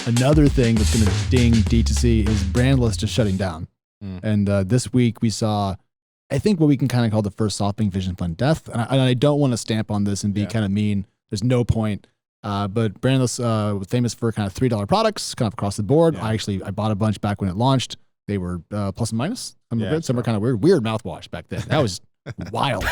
Another thing that's going to ding D2C is Brandless just shutting down. And this week we saw, I think, what we can kind of call the first SoftBank Vision Fund death. And I don't want to stamp on this and be kind of mean. There's no point. But Brandless was famous for kind of $3 products, kind of across the board. I bought a bunch back when it launched. They were plus and minus. Some were kind of weird mouthwash back then. That was wild.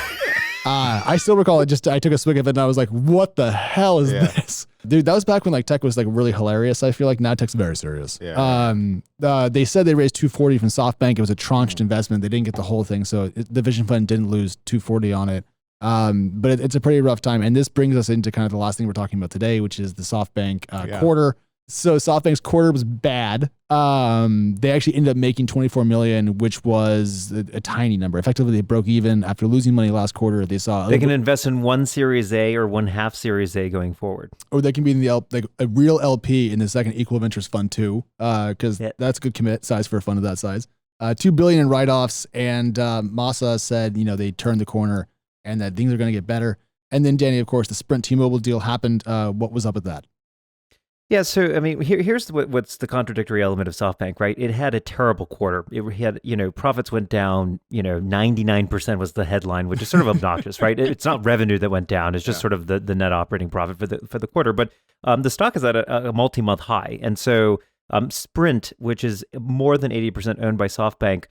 I still recall it. I took a swig of it and I was like, what the hell is this? Dude, that was back when like tech was like really hilarious. I feel like now tech's very serious. They said they raised $240 from SoftBank. It was a tranched investment. They didn't get the whole thing. So the Vision Fund didn't lose $240 on it. But it's a pretty rough time. And this brings us into kind of the last thing we're talking about today, which is the SoftBank quarter. So SoftBank's quarter was bad. They actually ended up making $24 million, which was a tiny number. Effectively, they broke even after losing money last quarter. They can invest in one Series A or one half Series A going forward, or they can be in the a real LP in the second equal of interest fund too, because that's a good commit size for a fund of that size. $2 billion in write-offs, and Masa said they turned the corner and that things are going to get better. And then Danny, of course, the Sprint T-Mobile deal happened. What was up with that? Yeah, so I mean, here's what's the contradictory element of SoftBank, right? It had a terrible quarter. It had, profits went down, 99% was the headline, which is sort of obnoxious, right? It's not revenue that went down; it's just sort of the net operating profit for the quarter. But the stock is at a multi-month high, and so Sprint, which is more than 80% owned by SoftBank,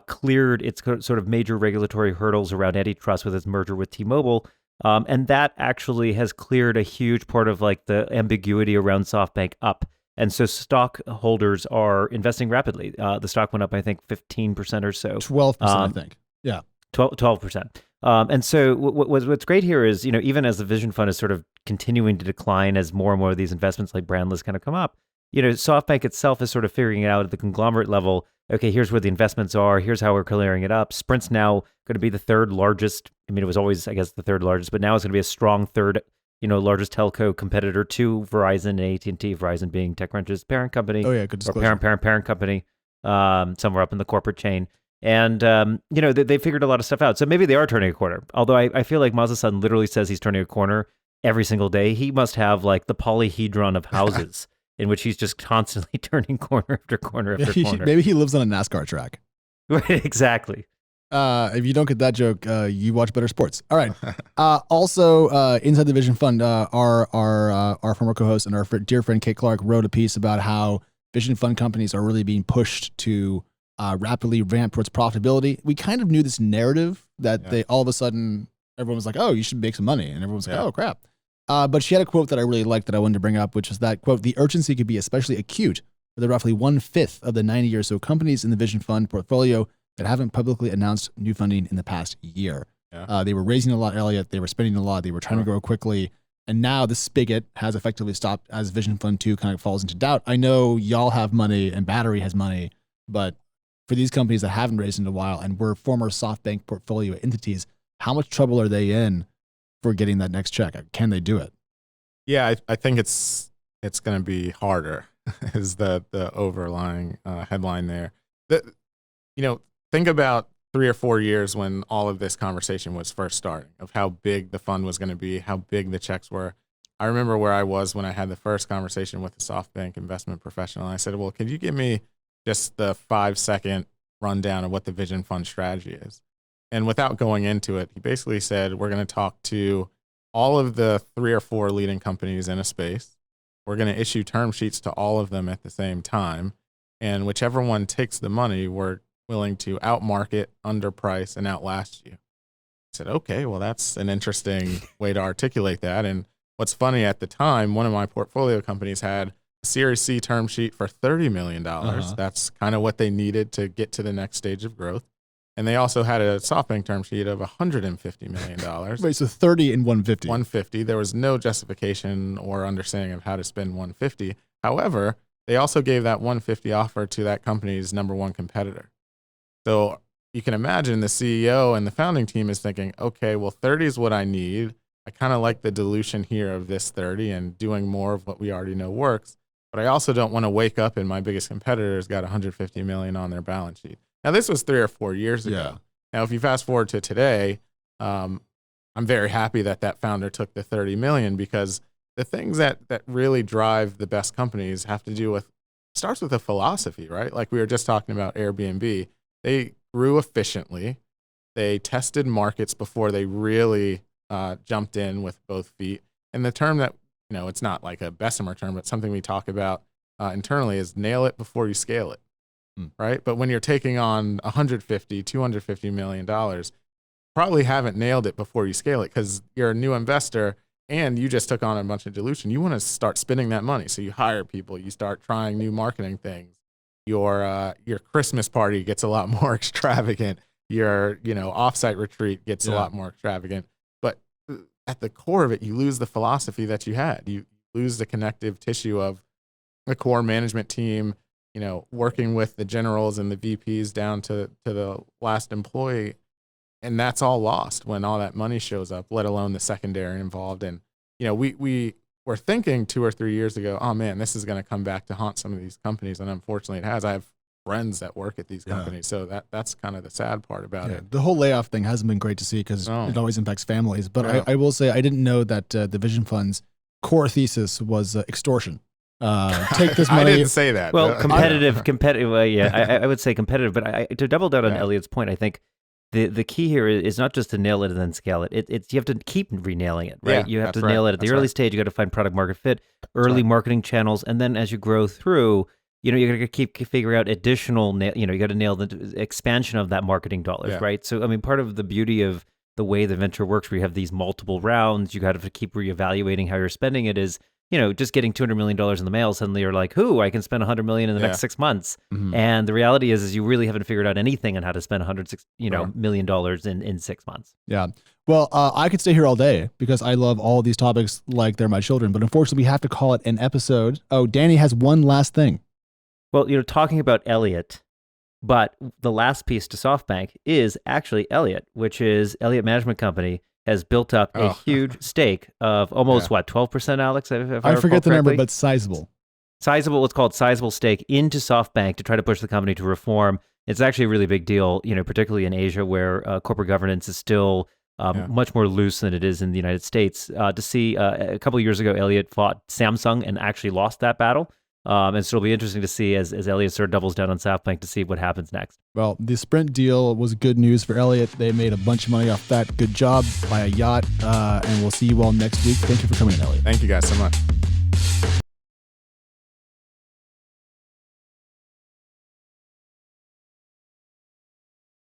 cleared its sort of major regulatory hurdles around antitrust with its merger with T-Mobile. And that actually has cleared a huge part of like the ambiguity around SoftBank up. And so stockholders are investing rapidly. The stock went up, I think, 15% or so. 12%, I think. Yeah. 12%. And so what's great here is, even as the Vision Fund is sort of continuing to decline as more and more of these investments like Brandless kind of come up, SoftBank itself is sort of figuring it out at the conglomerate level. Okay, here's where the investments are. Here's how we're clearing it up. Sprint's now going to be the third largest. I mean, it was always, I guess, the third largest, but now it's going to be a strong third, largest telco competitor to Verizon and AT&T. Verizon being TechCrunch's parent company. Oh yeah, good disclosure. Or parent company, somewhere up in the corporate chain. And they figured a lot of stuff out. So maybe they are turning a corner. Although I feel like Maza-san literally says he's turning a corner every single day. He must have like the polyhedron of houses. In which he's just constantly turning corner after corner after corner. Maybe he lives on a NASCAR track. Exactly. If you don't get that joke, you watch better sports. All right. Also, inside the Vision Fund, our former co-host and our dear friend Kate Clark wrote a piece about how Vision Fund companies are really being pushed to rapidly ramp towards profitability. We kind of knew this narrative that they all of a sudden, everyone was like, oh, you should make some money. And everyone was like, oh, crap. But she had a quote that I really liked that I wanted to bring up, which is that, quote, the urgency could be especially acute for the roughly 1/5 of the 90 or so companies in the Vision Fund portfolio that haven't publicly announced new funding in the past year. They were raising a lot, Elliot. They were spending a lot. They were trying to grow quickly. And now the spigot has effectively stopped as Vision Fund 2 kind of falls into doubt. I know y'all have money and Battery has money, but for these companies that haven't raised in a while and were former SoftBank portfolio entities, how much trouble are they in for getting that next check? Can they do it? Yeah, I think it's going to be harder is the overlying headline there. Think about 3 or 4 years when all of this conversation was first starting of how big the fund was going to be, how big the checks were. I remember where I was when I had the first conversation with a SoftBank investment professional. And I said, well, could you give me just the 5-second rundown of what the Vision Fund strategy is? And without going into it, he basically said, we're going to talk to all of the 3 or 4 leading companies in a space. We're going to issue term sheets to all of them at the same time. And whichever one takes the money, we're willing to outmarket, underprice, and outlast you. I said, okay, well, that's an interesting way to articulate that. And what's funny, at the time, one of my portfolio companies had a Series C term sheet for $30 million. That's kind of what they needed to get to the next stage of growth. And they also had a SoftBank term sheet of $150 million. Wait, so 30 and 150. 150. There was no justification or understanding of how to spend 150. However, they also gave that 150 offer to that company's number one competitor. So you can imagine the CEO and the founding team is thinking, okay, well, 30 is what I need. I kind of like the dilution here of this 30 and doing more of what we already know works. But I also don't want to wake up and my biggest competitor has got $150 million on their balance sheet. Now, this was 3 or 4 years ago. Yeah. Now, if you fast forward to today, I'm very happy that founder took the $30 million because the things that really drive the best companies have to do with, starts with a philosophy, right? Like we were just talking about Airbnb. They grew efficiently. They tested markets before they really jumped in with both feet. And the term that, it's not like a Bessemer term, but something we talk about internally is nail it before you scale it, right? But when you're taking on $150, $250 million, probably haven't nailed it before you scale it because you're a new investor and you just took on a bunch of dilution. You want to start spending that money. So you hire people, you start trying new marketing things. Your Christmas party gets a lot more extravagant. Your offsite retreat gets a lot more extravagant. But at the core of it, you lose the philosophy that you had. You lose the connective tissue of the core management team, working with the generals and the VPs down to the last employee. And that's all lost when all that money shows up, let alone the secondary involved. And, we were thinking 2 or 3 years ago, oh man, this is going to come back to haunt some of these companies. And unfortunately it has. I have friends that work at these companies. So that's kind of the sad part about it. The whole layoff thing hasn't been great to see because it always impacts families. But I will say I didn't know that the Vision Fund's core thesis was extortion. Take this money. I didn't say that. Well, competitive. I would say competitive. But to double down on Elliot's point, I think the key here is not just to nail it and then scale it. It's you have to keep renailing it, right? You have to nail it at the early stage. You got to find product market fit, early marketing channels, and then as you grow through, you got to keep figuring out additional. You got to nail the expansion of that marketing dollars, right? So part of the beauty of the way the venture works, where you have these multiple rounds, you got to keep reevaluating how you're spending it. Is just getting $200 million in the mail, suddenly you're like, I can spend $100 million in the next 6 months. Mm-hmm. And the reality is you really haven't figured out anything on how to spend $106 million in 6 months. Yeah. Well, I could stay here all day because I love all these topics like they're my children, but unfortunately we have to call it an episode. Oh, Danny has one last thing. Well, talking about Elliott, but the last piece to SoftBank is actually Elliott, which is Elliott Management Company has built up a huge stake of almost 12%, Alex? If I forget the number, but sizable. Sizable, what's called sizable stake into SoftBank to try to push the company to reform. It's actually a really big deal, particularly in Asia where corporate governance is still much more loose than it is in the United States. To see a couple of years ago, Elliott fought Samsung and actually lost that battle. And so it'll be interesting to see as Elliott sort of doubles down on SoftBank to see what happens next. Well, the Sprint deal was good news for Elliott. They made a bunch of money off that. Good job. Buy a yacht. And we'll see you all next week. Thank you for coming in, Elliott. Thank you guys so much.